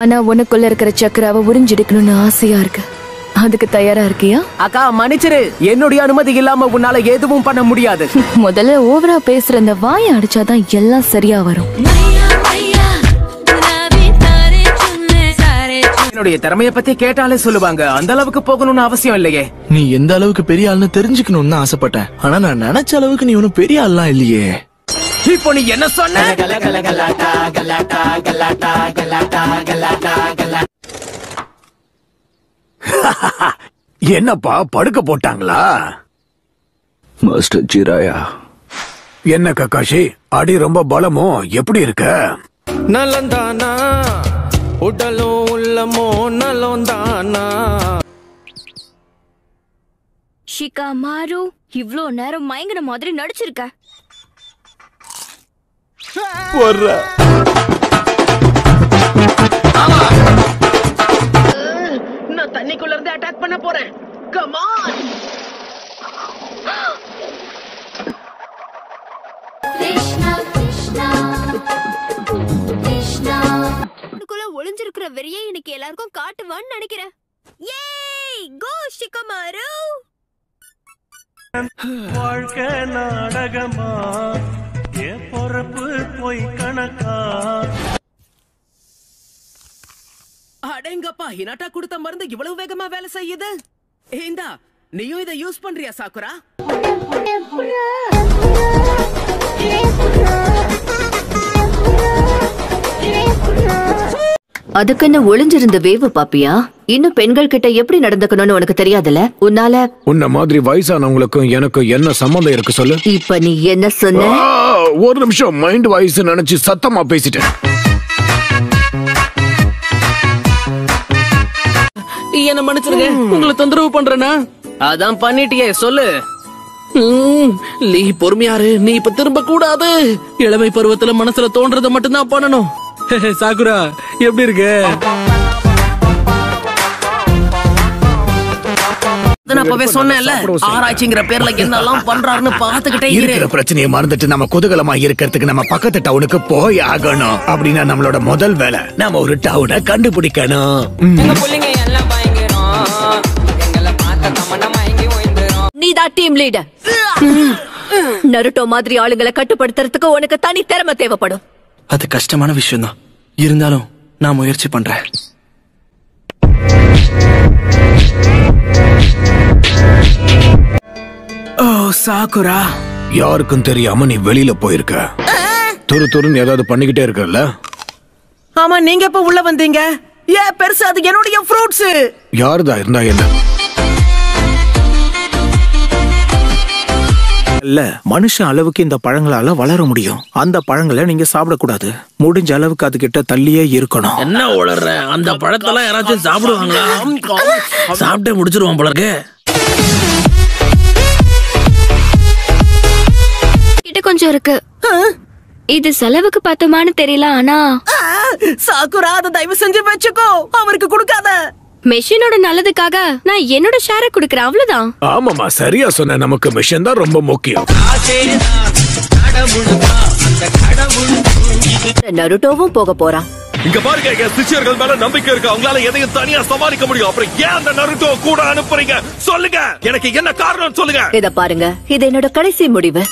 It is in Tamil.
ஆனா உனக்குள்ள இருக்கிற சக்கராவை உறிஞ்செடுக்கணும்னு ஆசையா இருக்கு. அதுக்கு தயாரா இருக்கியா? அக்கா மன்னிச்சிரு, என்னுடைய அனுமதி இல்லாம உன்னால எதுவும் பண்ண முடியாது. முதல்ல ஓவரா பேசுற அந்த வாயை அடிச்சாதான் எல்லாம் சரியா வரும். என்னுடைய திறமைய பத்தி கேட்டாலே சொல்லுவாங்க. அந்த அளவுக்கு போகணும்னு அவசியம் இல்லையே. நீ எந்த அளவுக்கு பெரிய ஆள்னு தெரிஞ்சுக்கணும்னு ஆசைப்பட்டேன். ஆனா நான் நினைச்ச அளவுக்கு நீ ஒன்னும் பெரிய ஆள்லாம் இல்லையே. இப்போ நீ என்ன சொன்ன? என்னப்பா படுக்க போட்டாங்களா? மாஸ்டர் ஜீராயா. என்ன கக்காஷி, அடி ரொம்ப பலமோ? எப்படி இருக்க? நலந்தானா உடலும் உள்ளமோ நலந்தானா. ஷிகாமாரு, இவ்ளோ நேரம் மயங்கின மாதிரி நடிச்சிருக்க. நான் தண்ணிக்குள்ள இருந்து அட்டாக் பண்ண போறேன். Come on. கிருஷ்ணா கிருஷ்ணா கிருஷ்ணா. அதுக்குள்ள ஒளிஞ்சிருக்கிற வெறியை இன்னைக்கு எல்லாருக்கும் காட்டுவான்னு நினைக்கிறேன். ஏய் கோ ஷிகாமாரு. வாழ்க்கை நாடகமா, என் பொறப்பு போய் கணக்கா. அடேங்கப்பா, ஹினாட்டா கொடுத்த மருந்து இவ்வளவு வேகமா வேலை செய்யுது. ஏண்டா, நீயும் இதை யூஸ் பண்றியா சாக்குரா? அதுக்குன்னு ஒளிஞ்சிருந்த வேவு பாப்பியா? இன்னும் பெண்கள் கிட்ட எப்படி நடந்துக்கணும்னு உனக்கு தெரியாதுல? உன்ன மாதிரி வயசானவங்களுக்கும் எனக்கும் என்ன சம்பந்தம் இருக்கு சொல்லு? இப்ப நீ என்ன சொன்ன? ஒரு நிமிஷம், மைண்ட் வாய்ஸ் நினைச்சு சத்தமா பேசிட்டேன். என்ன மன்னிச்சிருங்க, உங்களை தொந்தரவு பண்றேனா? அதான் பண்ணிட்டியே, சொல்லு. நீ பொறுமையாரு, நீ இப்ப திரும்ப கூடாது. இளமை பருவத்துல மனசுல தோன்றதை மட்டும்தான் பண்ணணும். சாக்குரா எப்படி இருக்கு? அப்பவே சொன்னேன்ல, ஆராய்ச்சிங்கிற பேர்ல என்னெல்லாம் பண்றாருன்னு பாத்துக்கிட்டே இருக்கிற பிரச்சனையை மறந்துட்டு நம்ம குதூகலமா இருக்கிறதுக்கு நம்ம பக்கத்து டவுனுக்கு போய் ஆகணும். அப்படின்னா நம்மளோட முதல் வேலை நம்ம ஒரு டவுனை கண்டுபிடிக்கணும். நீதான் டீம் லீடர். நருட்டோ மாதிரி ஆளுங்களை கட்டுப்படுத்துறதுக்கு உனக்கு தனி திறமை தேவைப்படும். அது கஷ்டமான விஷயம் தான், இருந்தாலும் நான் முயற்சி பண்றேன். ஓ சாக்குரா, யாருக்கும் தெரியாம நீ வெளியில போயிருக்க. துருன்னு ஏதாவது பண்ணிக்கிட்டே இருக்கல? ஆமா, நீங்க எப்ப உள்ள வந்தீங்க? ஏன் பெருசு, அது என்னுடைய ஃப்ரூட்ஸ். யாருதா இருந்தா என்ன? இல்ல, மனுஷன் அளவுக்கு இந்த பழங்களால வளர முடியும். அந்த பழங்களை நீங்க சாப்பிடக்கூடாது. முடிஞ்ச அளவுக்கு அது கிட்ட தள்ளியே இருக்கணும். என்ன உளற? அந்த பழத்தெல்லாம் யாராச்சும் சாப்பிடுவாங்களா? சாப்பிட்டே முடிச்சிருவான் போல இருக்கு. கிட்ட கொஞ்சம் இருக்கு. இது செலவுக்கு பத்துமான்னு தெரியல. ஆனா சாக்குரா, அதை தயவு செஞ்சு வச்சுக்கோ, அவருக்கு கொடுக்காத. மெஷினோட நல்லதுக்காக நான் என்னோட ஷேர குடுக்கறேன், அவ்வளவுதான். ஆமாமா, சரியா சொன்ன. நமக்கு மிஷன் தான் ரொம்ப முக்கியம். நருட்டோவும் போக போறான். இங்க பாருங்க, என் சிஷ்யர்கள் மேல நம்பிக்கை இருக்கு. அவங்களால எதையும் தனியா சமாளிக்க முடியும். அப்புறம் ஏன் அந்த நருட்டோ கூட அனுப்புறீங்க? சொல்லுங்க, எனக்கு என்ன காரணம் சொல்லுங்க. இத பாருங்க, இது என்னோட கடைசி முடிவு.